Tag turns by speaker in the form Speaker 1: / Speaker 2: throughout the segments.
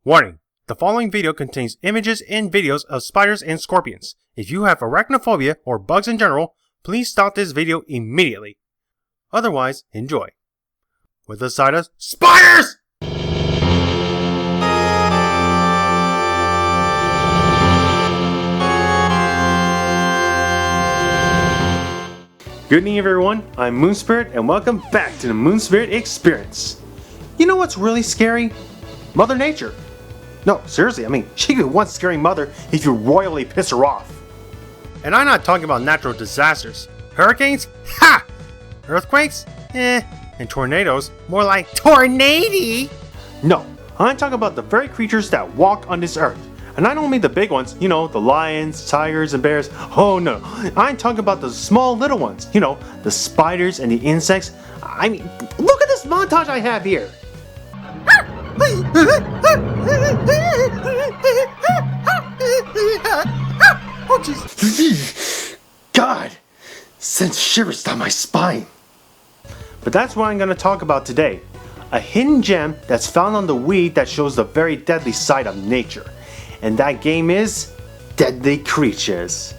Speaker 1: Warning! The following video contains images and videos of spiders and scorpions. If you have arachnophobia or bugs in general, please stop this video immediately. Otherwise, enjoy. With a side of SPIDERS! Good evening everyone, I'm Moon Spirit and welcome back to the Moon Spirit Experience. You know what's really scary? Mother Nature. No, seriously, I mean, she could be one scary mother if you royally piss her off. And I'm not talking about natural disasters. Hurricanes? Ha! Earthquakes? Eh. And tornadoes? More like tornady! No, I'm talking about the very creatures that walk on this earth. And I don't mean the big ones, you know, the lions, tigers, and bears. Oh no, I'm talking about the small little ones, you know, the spiders and the insects. I mean, look at this montage I have here. Oh jeez. God, sends shivers down my spine. But that's what I'm going to talk about today. A hidden gem that's found on the weed that shows the very deadly side of nature. And that game is Deadly Creatures.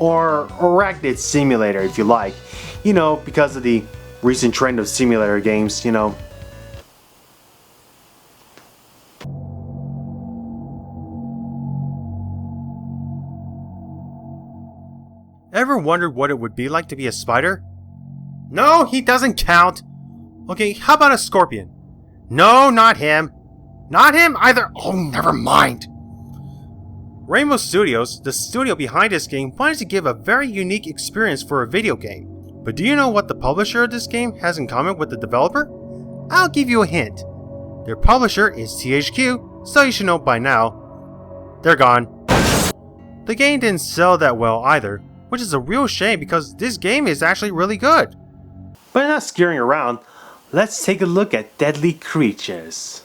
Speaker 1: Or Arachnid Simulator if you like. You know, because of the recent trend of simulator games, you know. Ever wondered what it would be like to be a spider? No, he doesn't count. Okay, how about a scorpion? No, not him. Not him either. Oh, never mind. Rainbow Studios, the studio behind this game, wanted to give a very unique experience for a video game. But do you know what the publisher of this game has in common with the developer? I'll give you a hint. Their publisher is THQ, so you should know by now. They're gone. The game didn't sell that well either, which is a real shame because this game is actually really good. But not scaring around, let's take a look at Deadly Creatures.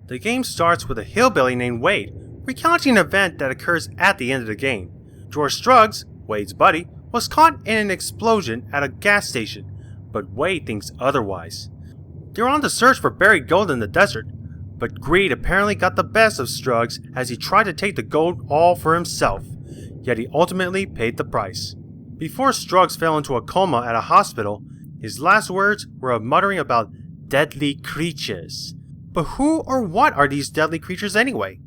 Speaker 1: The game starts with a hillbilly named Wade, recounting an event that occurs at the end of the game. George Struggs, Wade's buddy, was caught in an explosion at a gas station, but Wade thinks otherwise. They're on the search for buried gold in the desert, but greed apparently got the best of Struggs as he tried to take the gold all for himself, yet he ultimately paid the price. Before Struggs fell into a coma at a hospital, his last words were a muttering about deadly creatures. But who or what are these deadly creatures anyway?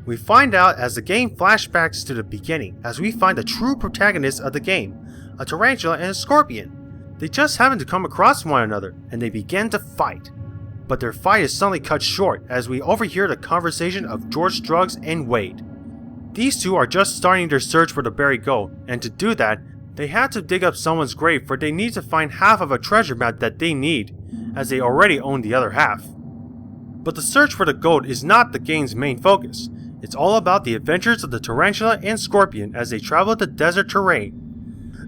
Speaker 1: We find out as the game flashbacks to the beginning as we find the true protagonists of the game, a tarantula and a scorpion. They just happen to come across one another and they begin to fight. But their fight is suddenly cut short as we overhear the conversation of George Struggs and Wade. These two are just starting their search for the buried gold, and to do that, they had to dig up someone's grave for they need to find half of a treasure map that they need, as they already own the other half. But the search for the gold is not the game's main focus. It's all about the adventures of the tarantula and scorpion as they travel the desert terrain.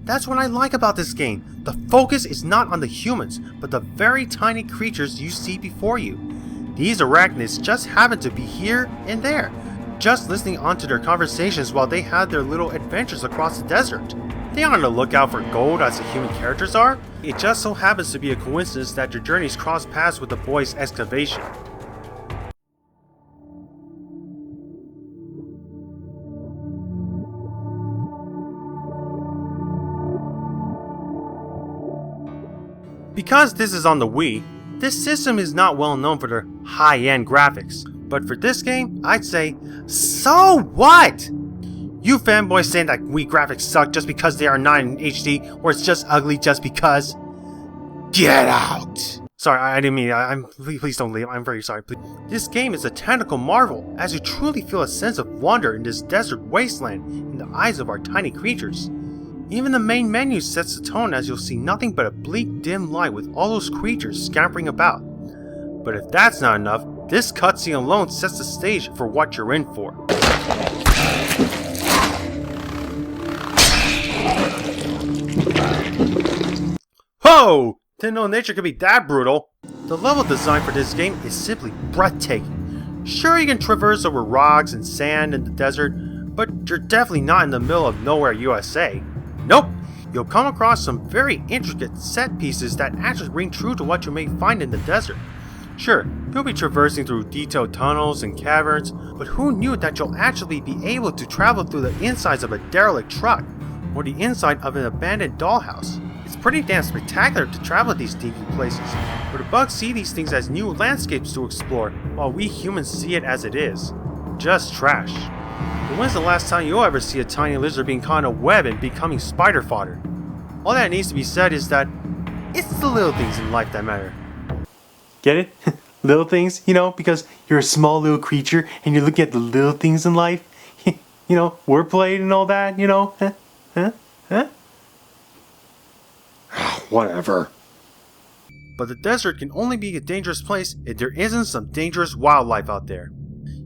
Speaker 1: That's what I like about this game. The focus is not on the humans, but the very tiny creatures you see before you. These arachnids just happen to be here and there, just listening onto their conversations while they had their little adventures across the desert. They aren't on the lookout for gold as the human characters are. It just so happens to be a coincidence that their journeys cross paths with the boy's excavation. Because this is on the Wii, this system is not well known for their high-end graphics, but for this game, I'd say, so what? You fanboys saying that Wii graphics suck just because they are not in HD, or it's just ugly just because? Get out! Sorry, I didn't mean, please don't leave, I'm very sorry. Please. This game is a technical marvel, as you truly feel a sense of wonder in this desert wasteland in the eyes of our tiny creatures. Even the main menu sets the tone as you'll see nothing but a bleak dim light with all those creatures scampering about. But if that's not enough, this cutscene alone sets the stage for what you're in for. Ho! Didn't know nature could be that brutal. The level design for this game is simply breathtaking. Sure, you can traverse over rocks and sand in the desert, but you're definitely not in the middle of nowhere, USA. Nope, you'll come across some very intricate set pieces that actually ring true to what you may find in the desert. Sure, you'll be traversing through detailed tunnels and caverns, but who knew that you'll actually be able to travel through the insides of a derelict truck, or the inside of an abandoned dollhouse. It's pretty damn spectacular to travel these dinky places, where the bugs see these things as new landscapes to explore, while we humans see it as it is. Just trash. But when's the last time you'll ever see a tiny lizard being caught in a web and becoming spider fodder? All that needs to be said is that it's the little things in life that matter. Get it? Little things, because you're a small little creature and you're looking at the little things in life. Wordplay and all that, Huh?
Speaker 2: Whatever.
Speaker 1: But the desert can only be a dangerous place if there isn't some dangerous wildlife out there.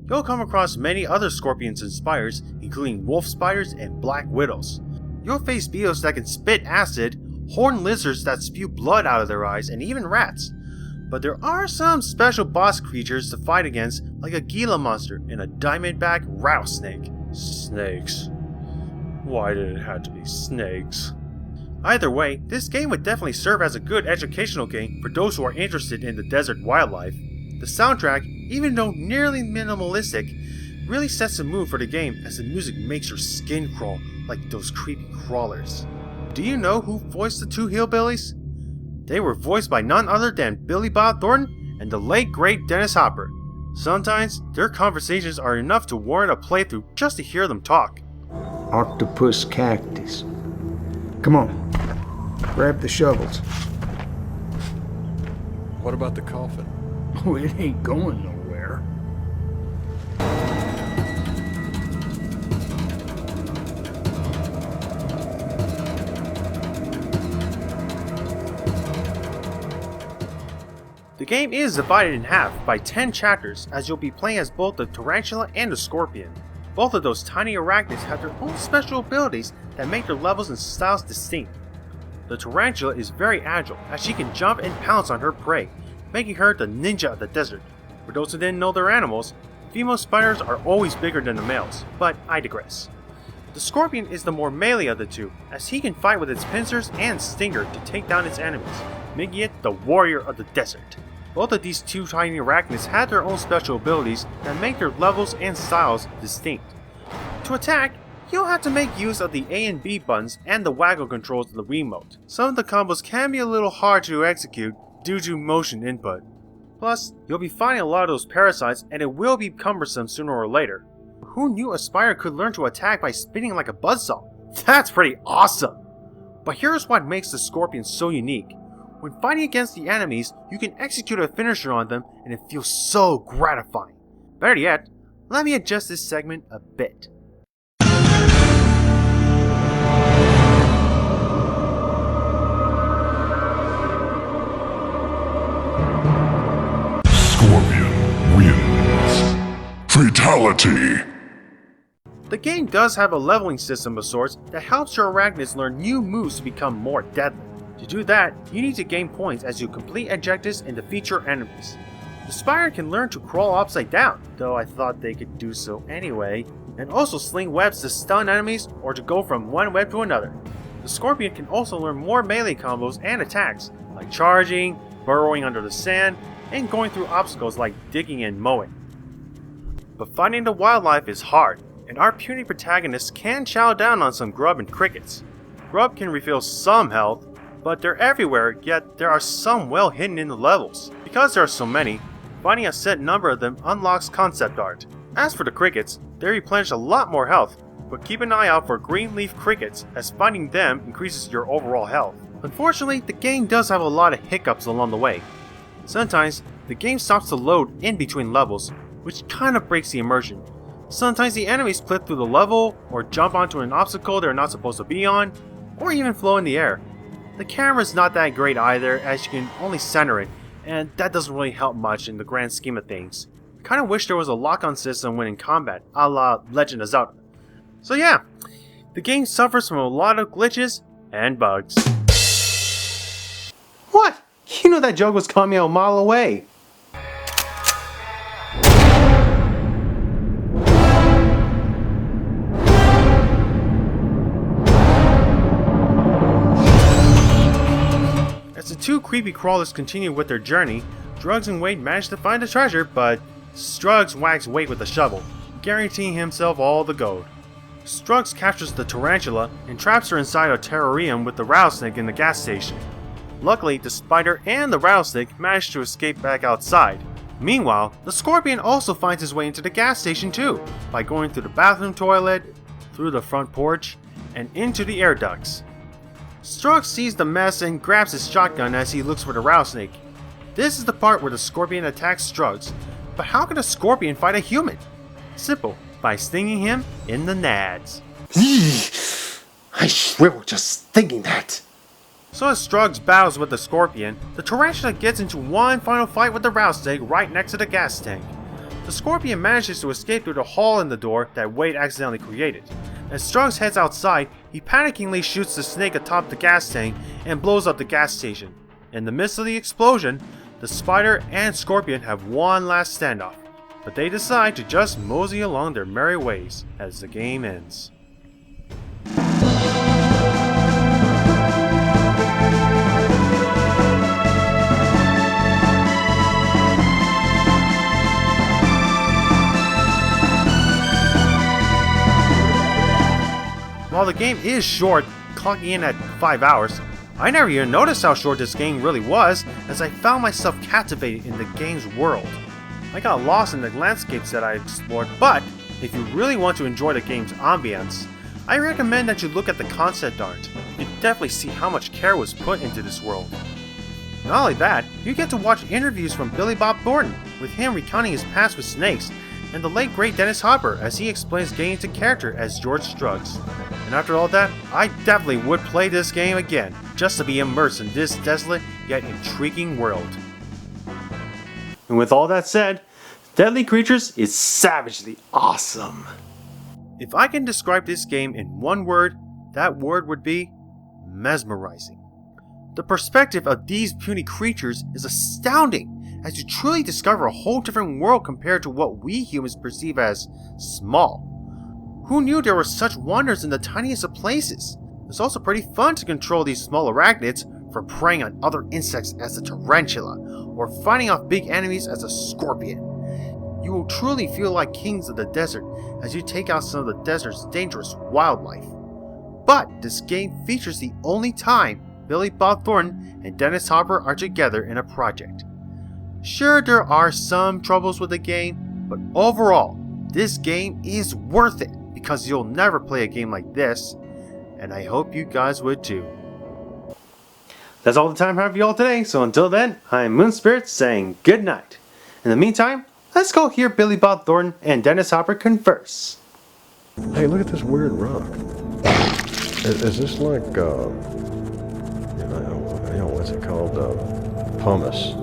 Speaker 1: You'll come across many other scorpions and spiders, including wolf spiders and black widows. You'll face beetles that can spit acid, horned lizards that spew blood out of their eyes, and even rats. But there are some special boss creatures to fight against, like a Gila monster and a diamondback rattlesnake. Snakes. Why did it have to be snakes? Either way, this game would definitely serve as a good educational game for those who are interested in the desert wildlife. The soundtrack, even though nearly minimalistic, really sets the mood for the game as the music makes your skin crawl like those creepy crawlers. Do you know who voiced the two hillbillies? They were voiced by none other than Billy Bob Thornton and the late great Dennis Hopper. Sometimes, their conversations are enough to warrant a playthrough just to hear them talk.
Speaker 2: Octopus cactus. Come on, grab the shovels.
Speaker 3: What about the coffin?
Speaker 2: Oh, it ain't going nowhere.
Speaker 1: The game is divided in half by 10 chapters, as you'll be playing as both the tarantula and the scorpion. Both of those tiny arachnids have their own special abilities that make their levels and styles distinct. The tarantula is very agile, as she can jump and pounce on her prey, making her the ninja of the desert. For those who didn't know their animals, female spiders are always bigger than the males, but I digress. The scorpion is the more melee of the two, as he can fight with its pincers and stinger to take down its enemies, making it the warrior of the desert. Both of these two tiny arachnids have their own special abilities that make their levels and styles distinct. To attack, you'll have to make use of the A and B buttons and the waggle controls of the Wiimote. Some of the combos can be a little hard to execute due to motion input. Plus, you'll be fighting a lot of those parasites and it will be cumbersome sooner or later. Who knew a spider could learn to attack by spinning like a buzzsaw? That's pretty awesome! But here's what makes the scorpion so unique. When fighting against the enemies, you can execute a finisher on them and it feels so gratifying. Better yet, let me adjust this segment a bit.
Speaker 4: Scorpion wins. Fatality.
Speaker 1: The game does have a leveling system of sorts that helps your arachnids learn new moves to become more deadly. To do that, you need to gain points as you complete objectives and defeat your enemies. The spider can learn to crawl upside down, though I thought they could do so anyway, and also sling webs to stun enemies or to go from one web to another. The scorpion can also learn more melee combos and attacks, like charging, burrowing under the sand, and going through obstacles like digging and mowing. But fighting the wildlife is hard, and our puny protagonists can chow down on some grub and crickets. Grub can refill some health, but they're everywhere, yet there are some well hidden in the levels. Because there are so many, finding a set number of them unlocks concept art. As for the crickets, they replenish a lot more health, but keep an eye out for green leaf crickets, as finding them increases your overall health. Unfortunately, the game does have a lot of hiccups along the way. Sometimes, the game stops to load in between levels, which kind of breaks the immersion. Sometimes the enemies clip through the level, or jump onto an obstacle they're not supposed to be on, or even flow in the air. The camera's not that great either, as you can only center it, and that doesn't really help much in the grand scheme of things. I kinda wish there was a lock-on system when in combat, a la Legend of Zelda. So yeah, the game suffers from a lot of glitches and bugs. What? You know that joke was coming a mile away. As the two creepy crawlers continue with their journey, Struggs and Wade manage to find the treasure, but Struggs whacks Wade with a shovel, guaranteeing himself all the gold. Struggs captures the tarantula and traps her inside a terrarium with the rattlesnake in the gas station. Luckily, the spider and the rattlesnake manage to escape back outside. Meanwhile, the scorpion also finds his way into the gas station too, by going through the bathroom toilet, through the front porch, and into the air ducts. Struggs sees the mess and grabs his shotgun as he looks for the rattlesnake. This is the part where the scorpion attacks Struggs, but how can a scorpion fight a human? Simple, by stinging him in the nads.
Speaker 3: I shrivel just thinking that.
Speaker 1: So as Struggs battles with the scorpion, the tarantula gets into one final fight with the rattlesnake right next to the gas tank. The scorpion manages to escape through the hole in the door that Wade accidentally created. As Struggs heads outside, he panickingly shoots the snake atop the gas tank and blows up the gas station. In the midst of the explosion, the spider and scorpion have one last standoff, but they decide to just mosey along their merry ways as the game ends. While the game is short, clocking in at 5 hours, I never even noticed how short this game really was, as I found myself captivated in the game's world. I got lost in the landscapes that I explored, but if you really want to enjoy the game's ambience, I recommend that you look at the concept art. You can definitely see how much care was put into this world. Not only that, you get to watch interviews from Billy Bob Thornton, with him recounting his past with snakes, and the late great Dennis Hopper as he explains getting into character as George Struggs. And after all that, I definitely would play this game again, just to be immersed in this desolate yet intriguing world. And with all that said, Deadly Creatures is savagely awesome. If I can describe this game in one word, that word would be mesmerizing. The perspective of these puny creatures is astounding, as you truly discover a whole different world compared to what we humans perceive as small. Who knew there were such wonders in the tiniest of places? It's also pretty fun to control these small arachnids for preying on other insects as the tarantula, or fighting off big enemies as a scorpion. You will truly feel like kings of the desert as you take out some of the desert's dangerous wildlife. But this game features the only time Billy Bob Thornton and Dennis Hopper are together in a project. Sure, there are some troubles with the game, but overall, this game is worth it because you'll never play a game like this, and I hope you guys would too. That's all the time I have for y'all today, so until then, I'm Moon Spirit saying good night. In the meantime, let's go hear Billy Bob Thornton and Dennis Hopper converse.
Speaker 5: Hey, look at this weird rock. Is this like, what's it called? Pumice.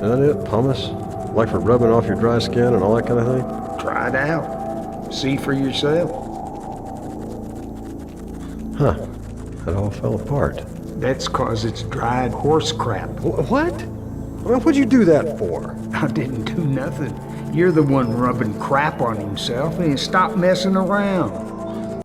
Speaker 5: Is that it? Pumice? Like for rubbing off your dry skin and all that kind of thing?
Speaker 2: Try it out. See for yourself.
Speaker 5: Huh. It all fell apart.
Speaker 2: That's 'cause it's dried horse crap.
Speaker 5: What? Well, what'd you do that for?
Speaker 2: I didn't do nothing. You're the one rubbing crap on himself, and stop messing around.